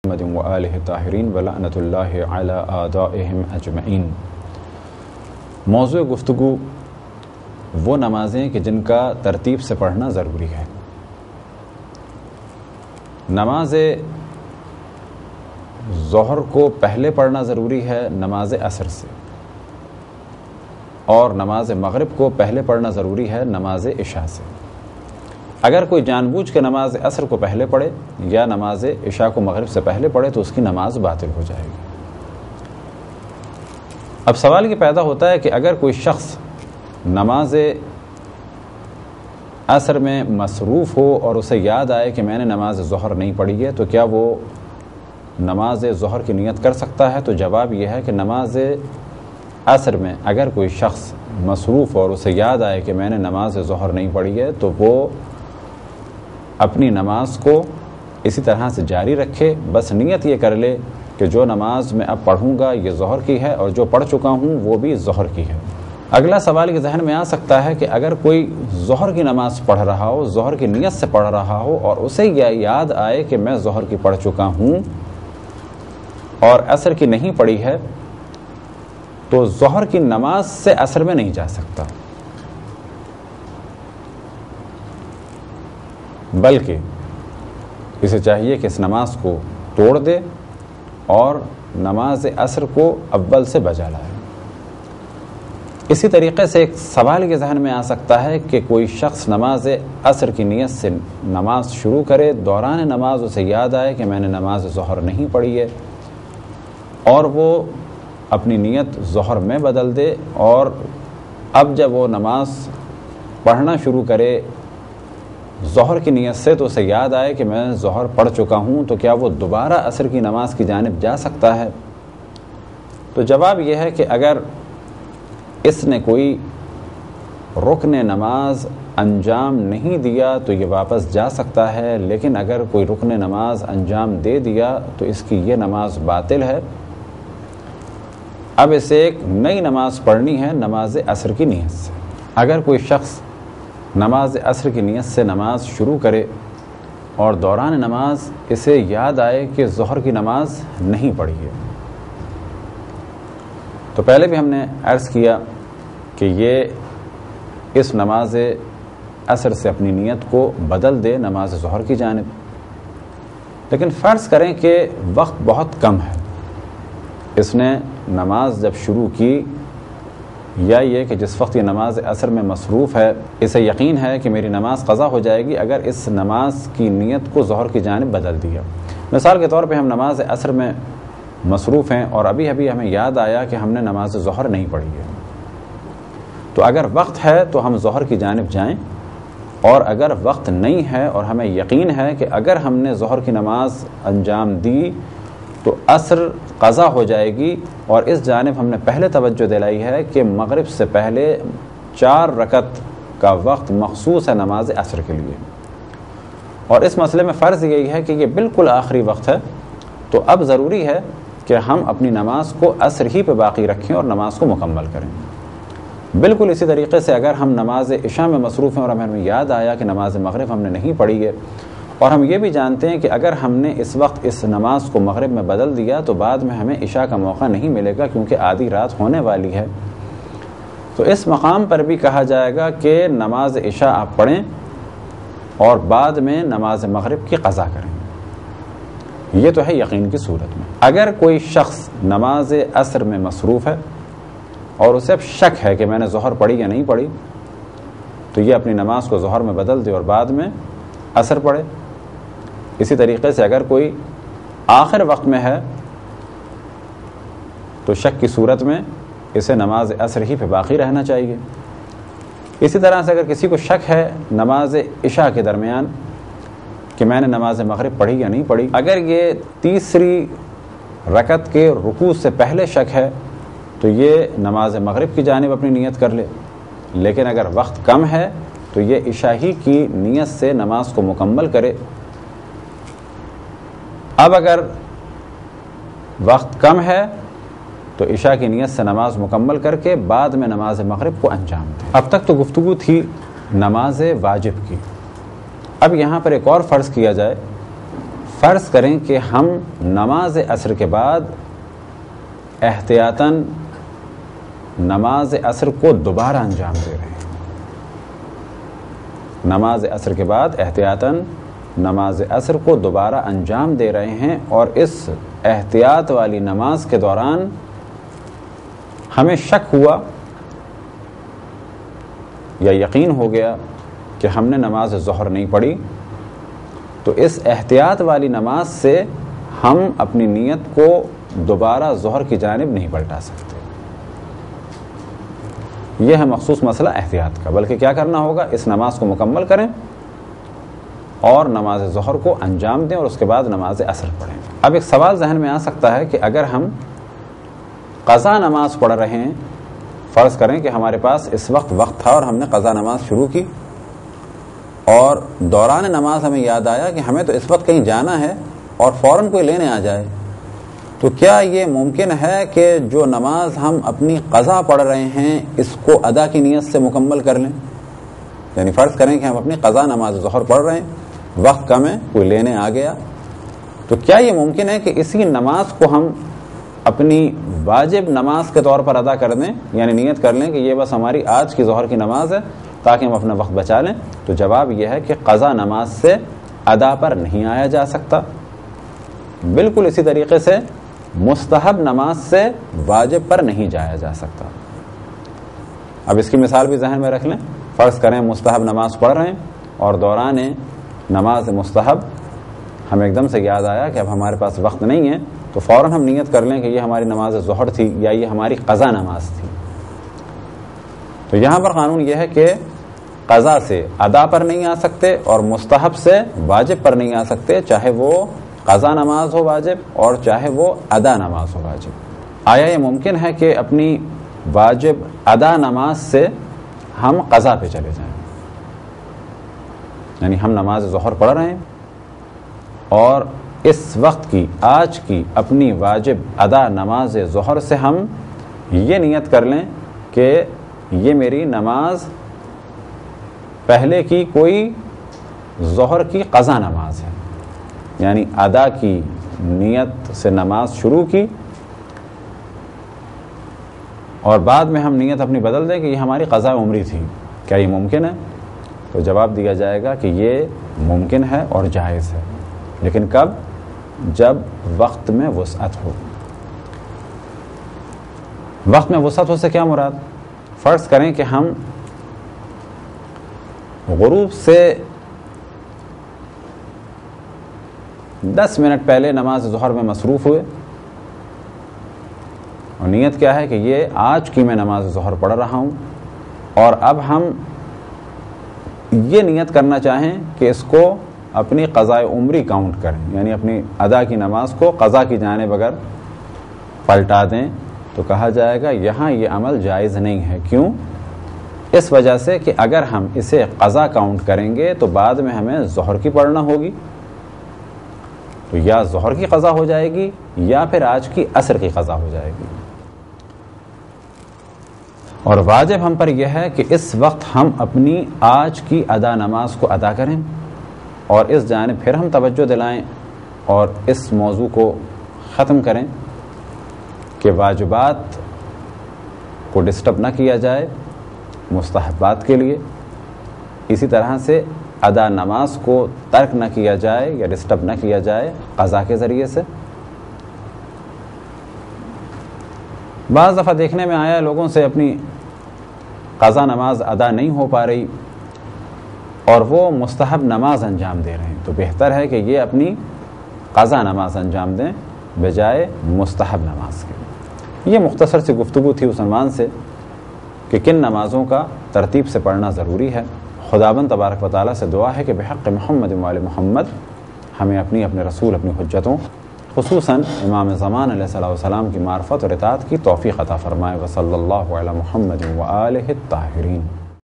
محمد وآلہ الطاہرین ولعنۃ اللہ علی اعدائہم اجمعین۔ موضوع گفتگو وہ نمازیں کہ جن کا ترتیب سے پڑھنا ضروری ہے۔ نماز ظہر کو پہلے پڑھنا ضروری ہے نماز عصر سے، اور نماز مغرب کو پہلے پڑھنا ضروری ہے نماز عشاء سے۔ اگر کوئی جان بوجھ کے نماز عصر کو پہلے پڑھے یا نماز عشاء کو مغرب سے پہلے پڑھے تو اس کی نماز باطل ہو جائے گی۔ اب سوال یہ پیدا ہوتا ہے کہ اگر کوئی شخص نماز عصر میں مصروف ہو اور اسے یاد آئے کہ میں نے نماز ظہر نہیں پڑھی ہے تو کیا وہ نماز ظہر کی نیت کر سکتا ہے؟ تو جواب یہ ہے کہ نماز عصر میں اگر کوئی شخص مصروف اور اسے یاد آئے کہ میں نے نماز ظہر نہیں پڑھی ہے تو وہ اپنی نماز کو اسی طرح سے جاری رکھے، بس نیت یہ کر لے کہ جو نماز میں اب پڑھوں گا یہ ظہر کی ہے اور جو پڑھ چکا ہوں وہ بھی ظہر کی ہے۔ اگلا سوال یہ ذہن میں آ سکتا ہے کہ اگر کوئی ظہر کی نماز پڑھ رہا ہو، ظہر کی نیت سے پڑھ رہا ہو اور اسے یہ یاد آئے کہ میں ظہر کی پڑھ چکا ہوں اور عصر کی نہیں پڑھی ہے تو ظہر کی نماز سے عصر میں نہیں جا سکتا، بلکہ اسے چاہیے کہ اس نماز کو توڑ دے اور نماز عصر کو اول سے بجا لائے۔ اسی طریقے سے ایک سوال یہ ذہن میں آ سکتا ہے کہ کوئی شخص نماز عصر کی نیت سے نماز شروع کرے، دوران نماز اسے یاد آئے کہ میں نے نماز ظہر نہیں پڑھی ہے اور وہ اپنی نیت ظہر میں بدل دے، اور اب جب وہ نماز پڑھنا شروع کرے ظہر کی نیت سے تو اسے یاد آئے کہ میں ظہر پڑھ چکا ہوں، تو کیا وہ دوبارہ عصر کی نماز کی جانب جا سکتا ہے؟ تو جواب یہ ہے کہ اگر اس نے کوئی رکن نماز انجام نہیں دیا تو یہ واپس جا سکتا ہے، لیکن اگر کوئی رکن نماز انجام دے دیا تو اس کی یہ نماز باطل ہے۔ اب اسے ایک نئی نماز پڑھنی ہے نماز عصر کی نیت سے۔ اگر کوئی شخص نماز عصر کی نیت سے نماز شروع کرے اور دوران نماز اسے یاد آئے کہ ظہر کی نماز نہیں پڑھی ہے، تو پہلے بھی ہم نے عرض کیا کہ یہ اس نماز عصر سے اپنی نیت کو بدل دے نماز ظہر کی جانب، لیکن فرض کریں کہ وقت بہت کم ہے، اس نے نماز جب شروع کی یا یہ کہ جس وقت یہ نماز عصر میں مصروف ہے اسے یقین ہے کہ میری نماز قضا ہو جائے گی اگر اس نماز کی نیت کو ظہر کی جانب بدل دیا۔ مثال کے طور پہ ہم نماز عصر میں مصروف ہیں اور ابھی ہمیں یاد آیا کہ ہم نے نماز ظہر نہیں پڑھی ہے، تو اگر وقت ہے تو ہم ظہر کی جانب جائیں، اور اگر وقت نہیں ہے اور ہمیں یقین ہے کہ اگر ہم نے ظہر کی نماز انجام دی تو عصر قضا ہو جائے گی، اور اس جانب ہم نے پہلے توجہ دلائی ہے کہ مغرب سے پہلے 4 رکعت کا وقت مخصوص ہے نماز عصر کے لیے، اور اس مسئلے میں فرض یہی ہے کہ یہ بالکل آخری وقت ہے، تو اب ضروری ہے کہ ہم اپنی نماز کو عصر ہی پہ باقی رکھیں اور نماز کو مکمل کریں۔ بالکل اسی طریقے سے اگر ہم نماز عشاء میں مصروف ہیں اور ہمیں یاد آیا کہ نماز مغرب ہم نے نہیں پڑھی ہے، اور ہم یہ بھی جانتے ہیں کہ اگر ہم نے اس وقت اس نماز کو مغرب میں بدل دیا تو بعد میں ہمیں عشاء کا موقع نہیں ملے گا کیونکہ آدھی رات ہونے والی ہے، تو اس مقام پر بھی کہا جائے گا کہ نماز عشاء آپ پڑھیں اور بعد میں نماز مغرب کی قضا کریں۔ یہ تو ہے یقین کی صورت میں۔ اگر کوئی شخص نماز عصر میں مصروف ہے اور اسے اب شک ہے کہ میں نے ظہر پڑھی یا نہیں پڑھی، تو یہ اپنی نماز کو ظہر میں بدل دے اور بعد میں عصر پڑھے۔ اسی طریقے سے اگر کوئی آخر وقت میں ہے تو شک کی صورت میں اسے نماز عصر ہی پہ باقی رہنا چاہیے۔ اسی طرح سے اگر کسی کو شک ہے نماز عشاء کے درمیان کہ میں نے نماز مغرب پڑھی یا نہیں پڑھی، اگر یہ تیسری رکعت کے رکوع سے پہلے شک ہے تو یہ نماز مغرب کی جانب اپنی نیت کر لے، لیکن اگر وقت کم ہے تو یہ عشاء ہی کی نیت سے نماز کو مکمل کرے۔ اب اگر وقت کم ہے تو عشاء کی نیت سے نماز مکمل کر کے بعد میں نماز مغرب کو انجام دیں۔ اب تک تو گفتگو تھی نماز واجب کی، اب یہاں پر ایک اور فرض کیا جائے، فرض کریں کہ ہم نماز عصر کے بعد احتیاطاً نماز عصر کو دوبارہ انجام دے رہے ہیں، نماز عصر کے بعد احتیاطاً نماز عصر کو دوبارہ انجام دے رہے ہیں، اور اس احتیاط والی نماز کے دوران ہمیں شک ہوا یا یقین ہو گیا کہ ہم نے نماز ظہر نہیں پڑھی، تو اس احتیاط والی نماز سے ہم اپنی نیت کو دوبارہ ظہر کی جانب نہیں پلٹا سکتے۔ یہ ہے مخصوص مسئلہ احتیاط کا، بلکہ کیا کرنا ہوگا، اس نماز کو مکمل کریں اور نماز ظہر کو انجام دیں اور اس کے بعد نماز عصر پڑھیں۔ اب ایک سوال ذہن میں آ سکتا ہے کہ اگر ہم قضا نماز پڑھ رہے ہیں، فرض کریں کہ ہمارے پاس اس وقت تھا اور ہم نے قضا نماز شروع کی، اور دوران نماز ہمیں یاد آیا کہ ہمیں تو اس وقت کہیں جانا ہے اور فوراً کوئی لینے آ جائے، تو کیا یہ ممکن ہے کہ جو نماز ہم اپنی قضا پڑھ رہے ہیں اس کو ادا کی نیت سے مکمل کر لیں؟ یعنی فرض کریں کہ ہم اپنی قضا نماز ظہر پڑھ رہے ہیں، وقت کم ہے، کوئی لینے آ گیا، تو کیا یہ ممکن ہے کہ اسی نماز کو ہم اپنی واجب نماز کے طور پر ادا کر دیں، یعنی نیت کر لیں کہ یہ بس ہماری آج کی ظہر کی نماز ہے تاکہ ہم اپنا وقت بچا لیں؟ تو جواب یہ ہے کہ قضا نماز سے ادا پر نہیں آیا جا سکتا۔ بالکل اسی طریقے سے مستحب نماز سے واجب پر نہیں جایا جا سکتا۔ اب اس کی مثال بھی ذہن میں رکھ لیں، فرض کریں مستحب نماز پڑھ رہے ہیں اور دوران نماز مستحب ہمیں ایک دم سے یاد آیا کہ اب ہمارے پاس وقت نہیں ہے، تو فوراً ہم نیت کر لیں کہ یہ ہماری نماز ظہر تھی یا یہ ہماری قضا نماز تھی۔ تو یہاں پر قانون یہ ہے کہ قضا سے ادا پر نہیں آ سکتے اور مستحب سے واجب پر نہیں آ سکتے، چاہے وہ قضا نماز ہو واجب اور چاہے وہ ادا نماز ہو واجب۔ آیا یہ ممکن ہے کہ اپنی واجب ادا نماز سے ہم قضا پہ چلے جائیں؟ یعنی ہم نماز ظہر پڑھ رہے ہیں اور اس وقت کی آج کی اپنی واجب ادا نماز ظہر سے ہم یہ نیت کر لیں کہ یہ میری نماز پہلے کی کوئی ظہر کی قضا نماز ہے، یعنی ادا کی نیت سے نماز شروع کی اور بعد میں ہم نیت اپنی بدل دیں کہ یہ ہماری قضا عمری تھی۔ کیا یہ ممکن ہے؟ تو جواب دیا جائے گا کہ یہ ممکن ہے اور جائز ہے، لیکن کب؟ جب وقت میں وسعت ہو۔ وقت میں وسعت ہو سے کیا مراد؟ فرض کریں کہ ہم غروب سے 10 منٹ پہلے نماز ظہر میں مصروف ہوئے اور نیت کیا ہے کہ یہ آج کی میں نماز ظہر پڑھ رہا ہوں، اور اب ہم یہ نیت کرنا چاہیں کہ اس کو اپنی قضاء عمری کاؤنٹ کریں، یعنی اپنی ادا کی نماز کو قضا کی جانب اگر پلٹا دیں، تو کہا جائے گا یہاں یہ عمل جائز نہیں ہے۔ کیوں؟ اس وجہ سے کہ اگر ہم اسے قضا کاؤنٹ کریں گے تو بعد میں ہمیں ظہر کی پڑھنا ہوگی، تو یا ظہر کی قضا ہو جائے گی یا پھر آج کی عصر کی قضا ہو جائے گی۔ اور واجب ہم پر یہ ہے کہ اس وقت ہم اپنی آج کی ادا نماز کو ادا کریں اور اس جانب پھر ہم توجہ دلائیں اور اس موضوع کو ختم کریں کہ واجبات کو ڈسٹرب نہ کیا جائے مستحبات کے لیے، اسی طرح سے ادا نماز کو ترک نہ کیا جائے یا ڈسٹرب نہ کیا جائے قضا کے ذریعے سے۔ بعض دفعہ دیکھنے میں آیا لوگوں سے اپنی قضا نماز ادا نہیں ہو پا رہی اور وہ مستحب نماز انجام دے رہے ہیں، تو بہتر ہے کہ یہ اپنی قضا نماز انجام دیں بجائے مستحب نماز کے۔ یہ مختصر سی گفتگو تھی اس عنوان سے کہ کن نمازوں کا ترتیب سے پڑھنا ضروری ہے۔ خداوند تبارک و تعالیٰ سے دعا ہے کہ بحق محمد و آل محمد ہمیں اپنے رسول اپنی حجتوں خصوصاً امام زمان علیہ السلام کی معرفت اور اطاعت کی توفیق عطا فرمائے۔ وصلی اللہ علی محمد و آلہ الطاہرین۔